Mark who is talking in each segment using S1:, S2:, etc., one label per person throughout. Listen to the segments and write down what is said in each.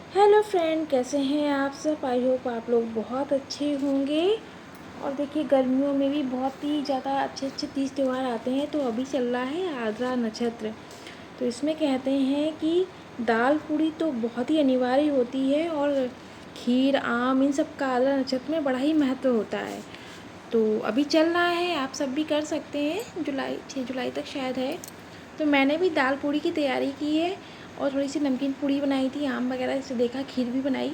S1: Hello friend, कैसे हैं आप सब। आई होप आप लोग बहुत अच्छे होंगे। और देखिए, गर्मियों में भी बहुत ही ज़्यादा अच्छे अच्छे तीज त्यौहार आते हैं। तो अभी चल रहा है आर्द्रा नक्षत्र। तो इसमें कहते हैं कि दाल पूड़ी तो बहुत ही अनिवार्य होती है, और खीर आम इन सब का आर्द्रा नक्षत्र में बड़ा ही महत्व होता है। तो अभी चल रहा है, आप सब भी कर सकते हैं। 6 जुलाई तक शायद है। तो मैंने भी दाल पूड़ी की तैयारी की है, और थोड़ी सी नमकीन पूड़ी बनाई थी, आम वगैरह से देखा, खीर भी बनाई।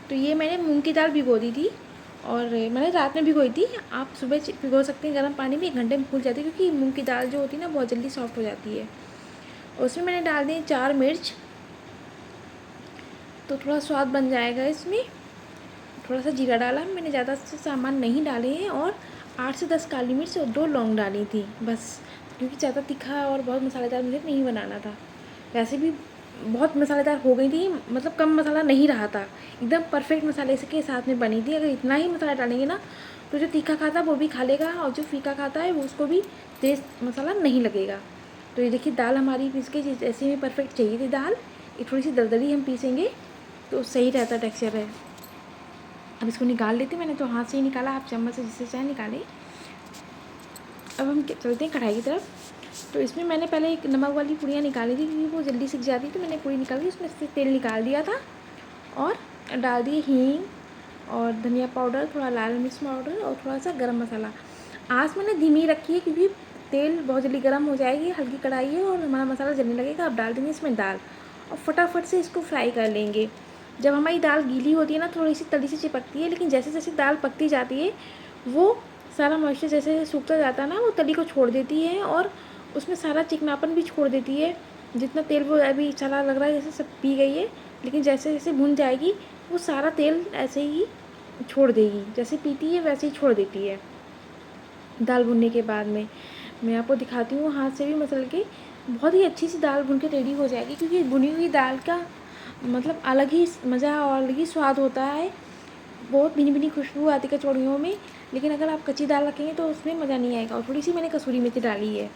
S1: तो ये मैंने मूंग की दाल भिगो दी थी, और मैंने रात में भिगोई थी। आप सुबह भिगो सकते हैं गर्म पानी में, 1 घंटे में फूल जाती है, क्योंकि मूंग की दाल जो होती है ना बहुत जल्दी सॉफ्ट हो जाती है। और उसमें मैंने डाल दी 4 मिर्च, तो थोड़ा स्वाद बन जाएगा इसमें। थोड़ा सा जीरा डाला मैंने, ज़्यादा से सामान नहीं डाले हैं। और 8 से 10 काली मिर्च और 2 लौंग डाली थी बस, क्योंकि ज़्यादा तीखा और बहुत मसालेदार मुझे नहीं बनाना था। वैसे भी बहुत मसालेदार हो गई थी, मतलब कम मसाला नहीं रहा था, एकदम परफेक्ट मसाले के साथ में बनी थी। अगर इतना ही मसाला डालेंगे ना, तो जो तीखा खाता है वो भी खा लेगा, और जो फीका खाता है वो उसको भी तेज़ मसाला नहीं लगेगा। तो ये देखिए, दाल हमारी पीस के जैसे में परफेक्ट चाहिए थी दाल। ये थोड़ी सी दरदरी हम पीसेंगे तो सही रहता टेक्सचर है। अब इसको निकाल लेते, मैंने तो हाथ से ही निकाला, आप चम्मच से जिससे चाहे निकालें। अब हम चलते हैं कढ़ाई की तरफ। तो इसमें मैंने पहले एक नमक वाली पूड़ियाँ निकाली थी, क्योंकि वो जल्दी सीख जाती, तो मैंने पूड़ी निकाल दी, उसमें से तेल निकाल दिया था। और डाल दिए हींग और धनिया पाउडर, थोड़ा लाल मिर्च पाउडर, और थोड़ा सा गरम मसाला। आँच मैंने धीमी रखी है, क्योंकि तेल बहुत जल्दी गर्म हो जाएगी, हल्की कढ़ाई है और हमारा मसाला जलने लगेगा। अब डाल देंगे इसमें दाल, और फटाफट से इसको फ्राई कर लेंगे। जब हमारी दाल गीली होती है ना, थोड़ी सी तली से चिपकती है, लेकिन जैसे जैसे दाल पकती जाती है, वो सारा मॉइस्चर जैसे जैसे सूखता जाता है ना, वो तली को छोड़ देती है, और उसमें सारा चिकनापन भी छोड़ देती है। जितना तेल वो अभी चला लग रहा है जैसे सब पी गई है, लेकिन जैसे जैसे भुन जाएगी वो सारा तेल ऐसे ही छोड़ देगी, जैसे पीती है वैसे ही छोड़ देती है। दाल भुनने के बाद में मैं आपको दिखाती हूँ हाथ से भी मसल के, बहुत ही अच्छी सी दाल भुन के रेडी हो जाएगी, क्योंकि भुनी हुई दाल का मतलब अलग ही मज़ा और अलग ही स्वाद होता है। बहुत भीनी भीनी खुशबू आती है कचौड़ियों में, लेकिन अगर आप कच्ची दाल रखेंगे तो उसमें मज़ा नहीं आएगा। और थोड़ी सी मैंने कसूरी मेथी डाली है,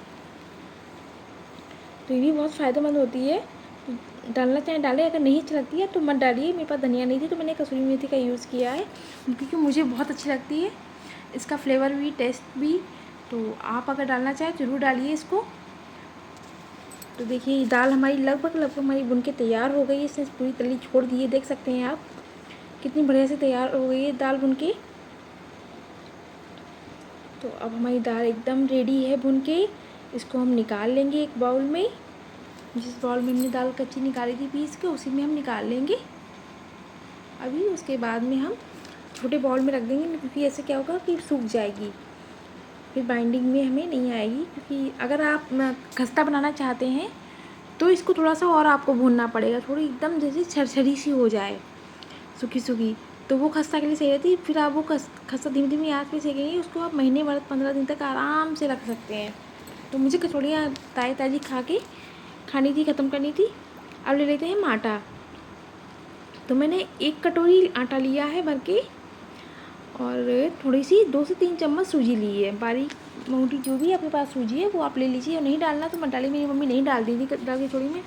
S1: तो ये भी बहुत फ़ायदेमंद होती है। डालना चाहें डालें, अगर नहीं अच्छी लगती है तो मत डालिए। मेरे पास धनिया नहीं थी तो मैंने कसूरी मेथी का यूज़ किया है, क्योंकि मुझे बहुत अच्छी लगती है, इसका फ्लेवर भी टेस्ट भी। तो आप अगर डालना चाहें ज़रूर डालिए इसको। तो देखिए, दाल हमारी लगभग लगभग हमारी बुन के तैयार हो गई है, इसने पूरी तली छोड़ दी है, देख सकते हैं आप कितनी बढ़िया से तैयार हो गई है दाल बुन के। तो अब हमारी दाल एकदम रेडी है भुन के, इसको हम निकाल लेंगे एक बाउल में। जिस बाउल में हमने दाल कच्ची निकाली थी पीस के, उसी में हम निकाल लेंगे अभी। उसके बाद में हम छोटे बाउल में रख देंगे, क्योंकि ऐसे क्या होगा कि सूख जाएगी, फिर बाइंडिंग में हमें नहीं आएगी। क्योंकि अगर आप खस्ता बनाना चाहते हैं तो इसको थोड़ा सा और आपको भूनना पड़ेगा, थोड़ी एकदम जैसे छरछरी सी हो जाए, सूखी सूखी, तो वो खस्ता के लिए सही रहती है। फिर आप वो खस्ता धीमी धीमी आँच पे सेकेंगे, उसको आप महीने भर 15 दिन तक आराम से रख सकते हैं। तो मुझे कचौड़ियाँ ताज़ी ताज़ी खा के खानी थी, ख़त्म करनी थी। अब ले लेते हैं हम आटा। तो मैंने 1 कटोरी आटा लिया है भर के, और थोड़ी सी 2 से 3 चम्मच सूजी ली है, बारीक मोटी जो भी आपके पास सूजी है वो आप ले लीजिए। और नहीं डालना तो मत डालिए, मेरी मम्मी नहीं डाल दी थी दाल कचौड़ी में,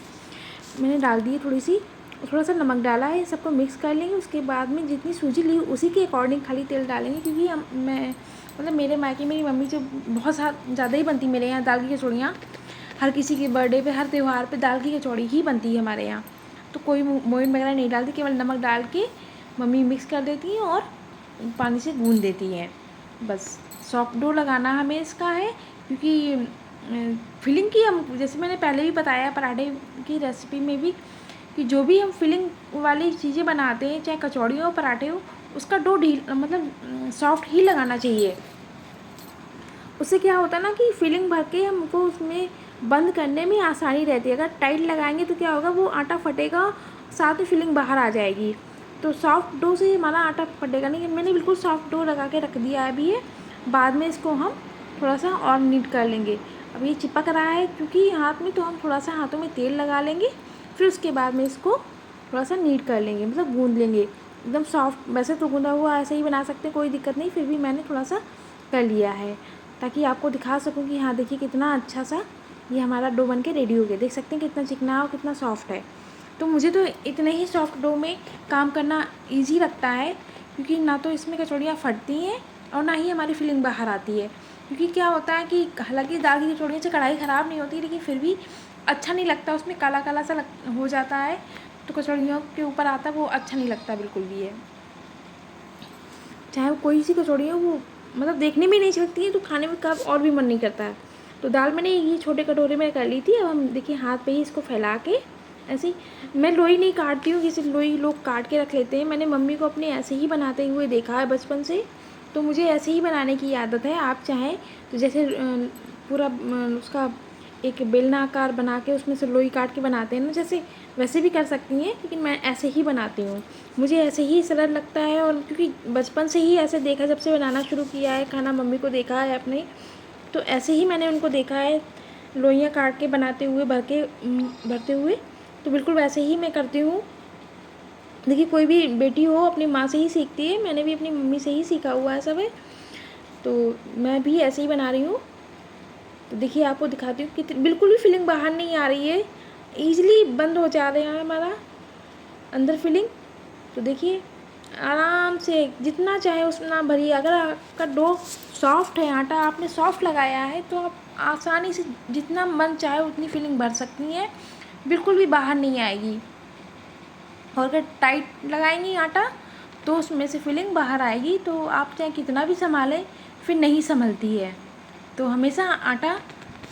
S1: मैंने डाल दी है थोड़ी सी। थोड़ा सा नमक डाला है, सबको मिक्स कर लेंगे। उसके बाद में जितनी सूजी ली उसी के अकॉर्डिंग खाली तेल डालेंगे, क्योंकि मैं मतलब मेरे मायके मेरी मम्मी जो बहुत ज़्यादा ही बनती मेरे यहाँ दाल की कचौड़ियाँ। हर किसी के बर्थडे पे, हर त्यौहार पे दाल की कचौड़ी ही बनती है हमारे यहाँ। तो कोई मोइन वगैरह नहीं डालती, केवल नमक डाल के मम्मी मिक्स कर देती हैं और पानी से गूँध देती हैं बस। सॉफ्ट डो लगाना हमें इसका है, क्योंकि फिलिंग की हम जैसे मैंने पहले भी बताया पराठे की रेसिपी में भी, कि जो भी हम फिलिंग वाली चीज़ें बनाते हैं, चाहे कचौड़ी हो पराठे हो, उसका डो मतलब सॉफ्ट ही लगाना चाहिए। उससे क्या होता है ना कि फिलिंग भर के हमको उसमें बंद करने में आसानी रहती है। अगर टाइट लगाएंगे तो क्या होगा, वो आटा फटेगा, साथ में फिलिंग बाहर आ जाएगी। तो सॉफ्ट डो से हमारा आटा फटेगा नहीं। मैंने बिल्कुल सॉफ्ट डो लगा के रख दिया है अभी ये। बाद में इसको हम थोड़ा सा और नीट कर लेंगे। अब ये चिपक रहा है क्योंकि हाथ में, तो हम थोड़ा सा हाथों में तेल लगा लेंगे, फिर उसके बाद में इसको थोड़ा सा नीट कर लेंगे, मतलब गूँध लेंगे एकदम सॉफ्ट। वैसे तो गूँधा हुआ ऐसे ही बना सकते हैं, कोई दिक्कत नहीं, फिर भी मैंने थोड़ा सा कर लिया है ताकि आपको दिखा सकूं कि हाँ देखिए कितना अच्छा सा ये हमारा डो बन के रेडी हो गया। देख सकते हैं कितना चिकना और कितना सॉफ्ट है। तो मुझे तो इतने ही सॉफ्ट डो में काम करना ईजी लगता है, क्योंकि ना तो इसमें कचौड़ियाँ फटती हैं और ना ही हमारी फिलिंग बाहर आती है। क्योंकि क्या होता है कि हालांकि दाल की कचौड़ियों से कढ़ाई ख़राब नहीं होती, लेकिन फिर भी अच्छा नहीं लगता, उसमें काला काला सा हो जाता है, तो कचौड़ियों के ऊपर आता है वो अच्छा नहीं लगता बिल्कुल भी है। चाहे वो कोई सी कचौड़ी हो, वो मतलब देखने में नहीं अच्छी लगती है, तो खाने में कब और भी मन नहीं करता है। तो दाल मैंने ये छोटे कटोरे में कर ली थी। अब हम देखिए हाथ पे ही इसको फैला के ऐसे ही, मैं लोई नहीं काटती हूँ, जैसे लोई लोग काट के रख लेते हैं। मैंने मम्मी को अपने ऐसे ही बनाते हुए देखा है बचपन से, तो मुझे ऐसे ही बनाने की आदत है। आप चाहें तो जैसे पूरा उसका एक बेलनाकार बना के उसमें से लोई काट के बनाते हैं ना, जैसे वैसे भी कर सकती हैं, लेकिन मैं ऐसे ही बनाती हूँ। मुझे ऐसे ही सरल लगता है, और क्योंकि बचपन से ही ऐसे देखा, जब से बनाना शुरू किया है खाना मम्मी को देखा है अपने, तो ऐसे ही मैंने उनको देखा है लोइयाँ काट के बनाते हुए, भरते हुए, तो बिल्कुल वैसे ही मैं करती हूँ। देखिए कोई भी बेटी हो अपनी माँ से ही सीखती है, मैंने भी अपनी मम्मी से ही सीखा हुआ है सब है, तो मैं भी ऐसे ही बना रही हूँ। तो देखिए आपको दिखाती हूँ कि बिल्कुल भी फिलिंग बाहर नहीं आ रही है, ईजिली बंद हो जा रहा है हमारा अंदर फिलिंग। तो देखिए आराम से जितना चाहे उतना भरिए। अगर आपका डो सॉफ्ट है, आटा आपने सॉफ्ट लगाया है, तो आप आसानी से जितना मन चाहे उतनी फिलिंग भर सकती हैं, बिल्कुल भी बाहर नहीं आएगी। और अगर टाइट लगाएंगी आटा तो उसमें से फिलिंग बाहर आएगी, तो आप चाहे कितना भी संभालें फिर नहीं संभलती है। तो हमेशा आटा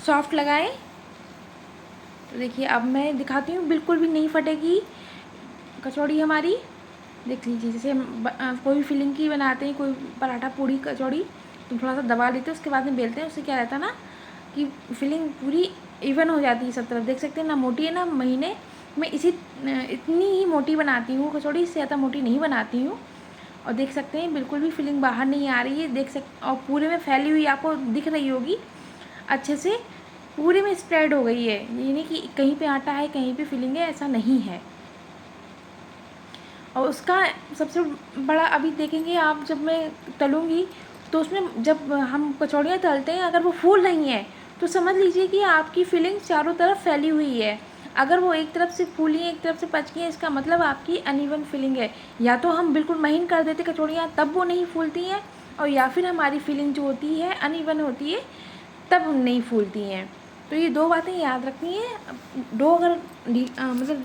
S1: सॉफ्ट लगाएं। तो देखिए अब मैं दिखाती हूँ, बिल्कुल भी नहीं फटेगी कचौड़ी हमारी। देख लीजिए, जैसे हम कोई फिलिंग की बनाते हैं, कोई पराठा पूड़ी कचौड़ी, तो थोड़ा सा दबा लेते हैं, उसके बाद में बेलते हैं। उससे क्या रहता है ना कि फिलिंग पूरी इवन हो जाती है सब तरफ। देख सकते हैं ना मोटी है ना महीने। मैं इतनी ही मोटी बनाती हूँ कचौड़ी, इससे ज़्यादा मोटी नहीं बनाती हूँ। और देख सकते हैं बिल्कुल भी फिलिंग बाहर नहीं आ रही है, और पूरे में फैली हुई आपको दिख रही होगी, अच्छे से पूरे में स्प्रेड हो गई है। ये नहीं कि कहीं पे आटा है कहीं पे फिलिंग है, ऐसा नहीं है। और उसका सबसे बड़ा अभी देखेंगे आप, जब मैं तलूँगी तो उसमें जब हम कचौड़ियाँ तलते हैं, अगर वो फूल रही हैं तो समझ लीजिए कि आपकी फिलिंग चारों तरफ फैली हुई है। अगर वो एक तरफ से फूली है एक तरफ से पचकी है, इसका मतलब आपकी अनइवन फिलिंग है। या तो हम बिल्कुल महीन कर देते कचौड़ियाँ, तब वो नहीं फूलती हैं, और या फिर हमारी फिलिंग जो होती है अनइवन होती है, तब हम नहीं फूलती हैं। तो ये दो बातें याद रखनी है। डो अगर मतलब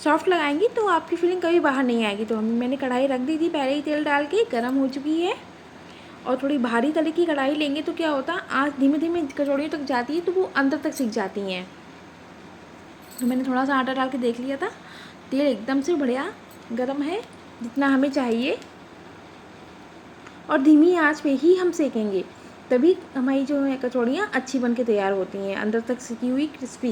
S1: सॉफ्ट लगाएंगी तो आपकी फिलिंग कभी बाहर नहीं आएगी। तो मैंने कढ़ाई रख दी थी पहले ही, तेल डाल के गर्म हो चुकी है। और थोड़ी भारी तले की कढ़ाई लेंगे तो क्या होता है, आँच धीमे धीमे कचौड़ियों तक जाती है, तो वो अंदर तक सिक जाती हैं। तो मैंने थोड़ा सा आटा डाल के देख लिया था, तेल एकदम से बढ़िया गर्म है, जितना हमें चाहिए। और धीमी आंच पे ही हम सेकेंगे, तभी हमारी जो है कचौड़ियाँ अच्छी बन के तैयार होती हैं, अंदर तक सिकी हुई क्रिस्पी।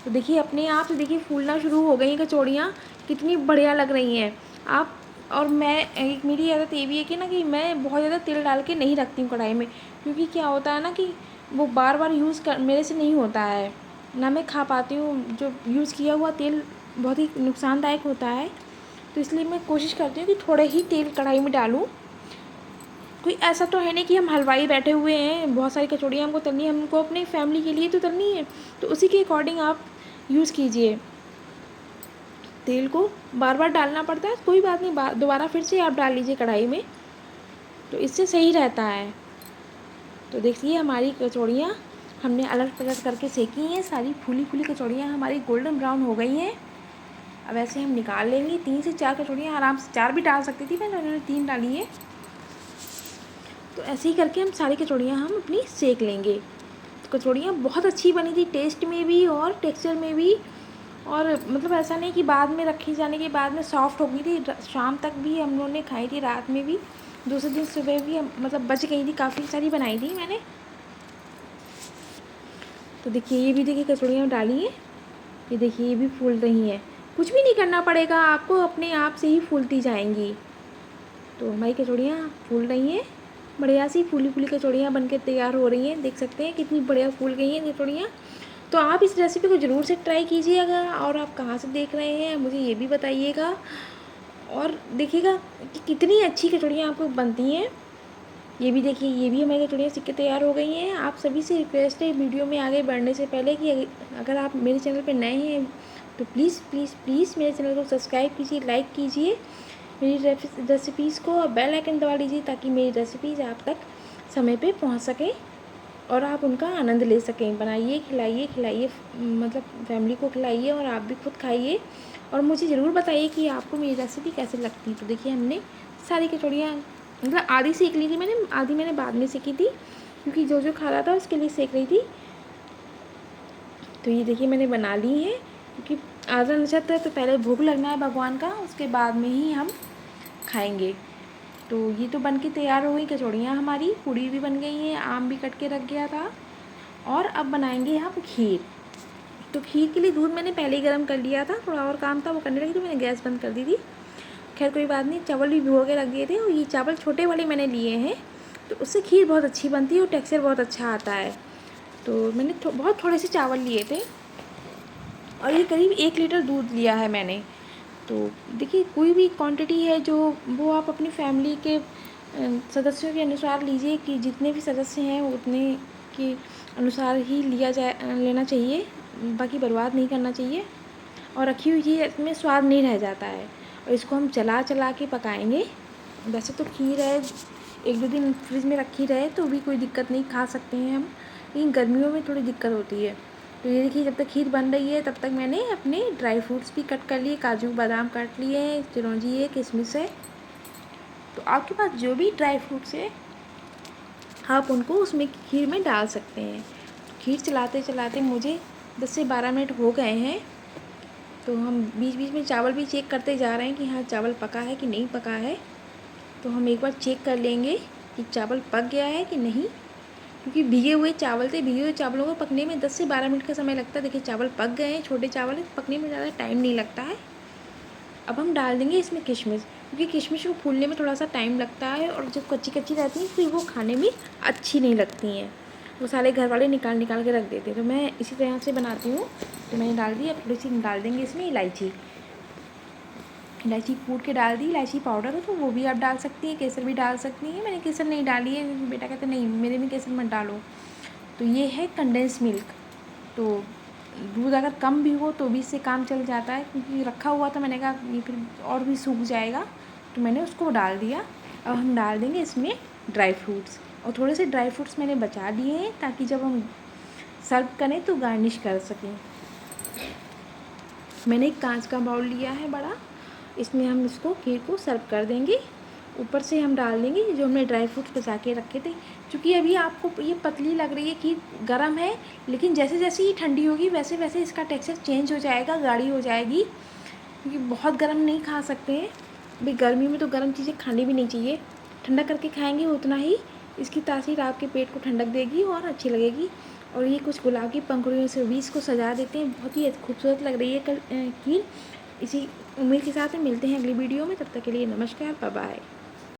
S1: तो देखिए अपने आप से देखिए फूलना शुरू हो गई कचौड़ियाँ, कितनी बढ़िया लग रही हैं आप। और मैं एक मेरी आदत ये भी है कि ना कि मैं बहुत ज़्यादा तेल डाल के नहीं रखती हूँ कढ़ाई में, क्योंकि क्या होता है ना कि वो बार बार यूज़ कर मेरे से नहीं होता है, ना मैं खा पाती हूँ। जो यूज़ किया हुआ तेल बहुत ही नुकसानदायक होता है, तो इसलिए मैं कोशिश करती हूँ कि थोड़े ही तेल कढ़ाई में डालूँ। कोई ऐसा तो है नहीं कि हम हलवाई बैठे हुए हैं, बहुत सारी कचौड़ियाँ हमको तलनी है, हमको अपनी फैमिली के लिए तो तलनी है, तो उसी के अकॉर्डिंग आप यूज़ कीजिए। तेल को बार बार डालना पड़ता है, कोई बात नहीं, दोबारा फिर से आप डाल लीजिए कढ़ाई में, तो इससे सही रहता है। तो देखिए हमारी कचौड़ियाँ हमने अलग अलग करके सेकी हैं, सारी फूली फूली कचौड़ियाँ हमारी गोल्डन ब्राउन हो गई हैं। अब ऐसे हम निकाल लेंगे। 3 से 4 कचौड़ियाँ आराम से, 4 भी डाल सकती थी, मैंने उन्होंने 3 डाली है। तो ऐसे ही करके हम सारी कचौड़ियाँ हम अपनी सेक लेंगे। तो कचौड़ियाँ बहुत अच्छी बनी थी, टेस्ट में भी और टेक्सचर में भी। और मतलब ऐसा नहीं कि बाद में रखी जाने के बाद में सॉफ्ट हो गई थी, शाम तक भी हम लोगों ने खाई थी, रात में भी, दूसरे दिन सुबह भी मतलब बच गई थी, काफ़ी सारी बनाई थी मैंने। तो देखिए ये भी देखिए कचौड़ियाँ डाली हैं, ये देखिए ये भी फूल रही हैं। कुछ भी नहीं करना पड़ेगा आपको, अपने आप से ही फूलती जाएंगी। तो हमारी कचौड़ियाँ फूल रही हैं, बढ़िया सी फूली फूली कचौड़ियाँ बनके तैयार हो रही हैं। देख सकते हैं कितनी बढ़िया फूल गई हैं कचौड़ियाँ। तो आप इस रेसिपी को ज़रूर से ट्राई कीजिएगा, और आप कहाँ से देख रहे हैं मुझे ये भी बताइएगा, और देखिएगा कि कितनी अच्छी कचौड़ियाँ आपको बनती हैं। ये भी देखिए, ये भी हमारी कचौड़ियाँ सिक के तैयार हो गई हैं। आप सभी से रिक्वेस्ट है वीडियो में आगे बढ़ने से पहले कि अगर आप मेरे चैनल पर नए हैं तो प्लीज़ प्लीज़ प्लीज़ मेरे चैनल को सब्सक्राइब कीजिए, लाइक कीजिए मेरी रेसिपीज़ को, और बेल आइकन दबा लीजिए ताकि मेरी रेसिपीज़ आप तक समय पे पहुंच सकें और आप उनका आनंद ले सकें। बनाइए, खिलाइए मतलब फैमिली को खिलाइए और आप भी खुद खाइए, और मुझे ज़रूर बताइए कि आपको मेरी रेसिपी कैसे लगती है। तो देखिए हमने सारी कचौड़ियाँ मतलब आधी सेक ली थी मैंने, आधी मैंने बाद में सेकी थी क्योंकि जो खा रहा था उसके लिए सेक रही थी। तो ये देखिए मैंने बना ली है, क्योंकि आधा नक्षत्र है तो पहले भोग लगना है भगवान का, उसके बाद में ही हम खाएंगे। तो ये तो बन के तैयार हो गई कचौड़ियाँ हमारी, पूड़ी भी बन गई हैं, आम भी कट के रख गया था। और अब बनाएंगे हम खीर। तो खीर के लिए दूध मैंने पहले ही गर्म कर लिया था, थोड़ा और काम था वो करने लगी तो मैंने गैस बंद कर दी थी। खैर कोई बात नहीं, चावल भी भिगो के रख दिए थे, और ये चावल छोटे वाले मैंने लिए हैं, तो उससे खीर बहुत अच्छी बनती है और टेक्सचर बहुत अच्छा आता है। तो मैंने बहुत थोड़े से चावल लिए थे, और ये करीब 1 लीटर दूध लिया है मैंने। तो देखिए कोई भी क्वांटिटी है जो वो आप अपनी फैमिली के सदस्यों के अनुसार लीजिए, कि जितने भी सदस्य हैं उतने के अनुसार ही लेना चाहिए, बाकी बर्बाद नहीं करना चाहिए। और रखी हुई चीज़ इसमें स्वाद नहीं रह जाता है, और इसको हम चला चला के पकाएंगे। वैसे तो खीर है 1-2 दिन फ्रिज में रखी रहे तो भी कोई दिक्कत नहीं, खा सकते हैं हम, लेकिन गर्मियों में थोड़ी दिक्कत होती है। तो ये देखिए जब तक खीर बन रही है तब तक मैंने अपने ड्राई फ्रूट्स भी कट कर लिए, काजू बादाम काट लिए हैं, चिरौंजी है, किशमिश है। तो आपके पास जो भी ड्राई फ्रूट्स है आप उनको उसमें खीर में डाल सकते हैं। तो खीर चलाते चलाते मुझे 10 से 12 मिनट हो गए हैं। तो हम बीच बीच में चावल भी चेक करते जा रहे हैं कि हाँ चावल पका है कि नहीं पका है। तो हम एक बार चेक कर लेंगे कि चावल पक गया है कि नहीं, क्योंकि भीगे हुए चावल थे, भीगे हुए चावलों को पकने में 10 से 12 मिनट का समय लगता है। देखिए चावल पक गए हैं, छोटे चावल हैं, पकने में ज़्यादा टाइम नहीं लगता है। अब हम डाल देंगे इसमें किशमिश, क्योंकि किशमिश को फूलने में थोड़ा सा टाइम लगता है, और जब कच्ची कच्ची रहती हैं फिर वो खाने में अच्छी नहीं लगती हैं। वो सारे घर वाले निकाल निकाल के रख देते हैं, तो मैं इसी तरह से बनाती हूँ। तो मैंने डाल दी, अब थोड़ी सी डाल देंगे इसमें इलायची कूट के डाल दी। इलायची पाउडर हो तो वो भी आप डाल सकती हैं, केसर भी डाल सकती हैं। मैंने केसर नहीं डाली है क्योंकि बेटा कहते नहीं मेरे में केसर मत डालो। तो ये है कंडेंस मिल्क। तो दूध अगर कम भी हो तो भी इससे काम चल जाता है, क्योंकि रखा हुआ था, मैंने कहा ये फिर और भी सूख जाएगा, तो मैंने उसको डाल दिया। अब हम डाल देंगे इसमें ड्राई फ्रूट्स, और थोड़े से ड्राई फ्रूट्स मैंने बचा दिए हैं ताकि जब हम सर्व करें तो गार्निश कर सकें। मैंने एक कांच का बाउल लिया है बड़ा, इसमें हम इसको खीर को सर्व कर देंगे। ऊपर से हम डाल देंगे जो हमने ड्राई फ्रूट्स बचा के रखे थे। क्योंकि अभी आपको ये पतली लग रही है, खीर गर्म है, लेकिन जैसे जैसे ये ठंडी होगी वैसे वैसे इसका टेक्सचर चेंज हो जाएगा, गाढ़ी हो जाएगी, क्योंकि बहुत गर्म नहीं खा सकते हैं। अभी गर्मी में तो गर्म चीज़ें खानी भी नहीं चाहिए, ठंडा करके खाएँगे उतना ही इसकी तासीर आपके पेट को ठंडक देगी और अच्छी लगेगी। और ये कुछ गुलाब की पंखुड़ियों से भी इसको सजा देते हैं, बहुत ही खूबसूरत लग रही है खीर। इसी उम्मीद के साथ मिलते हैं अगली वीडियो में, तब तक के लिए नमस्कार, बाय बाय।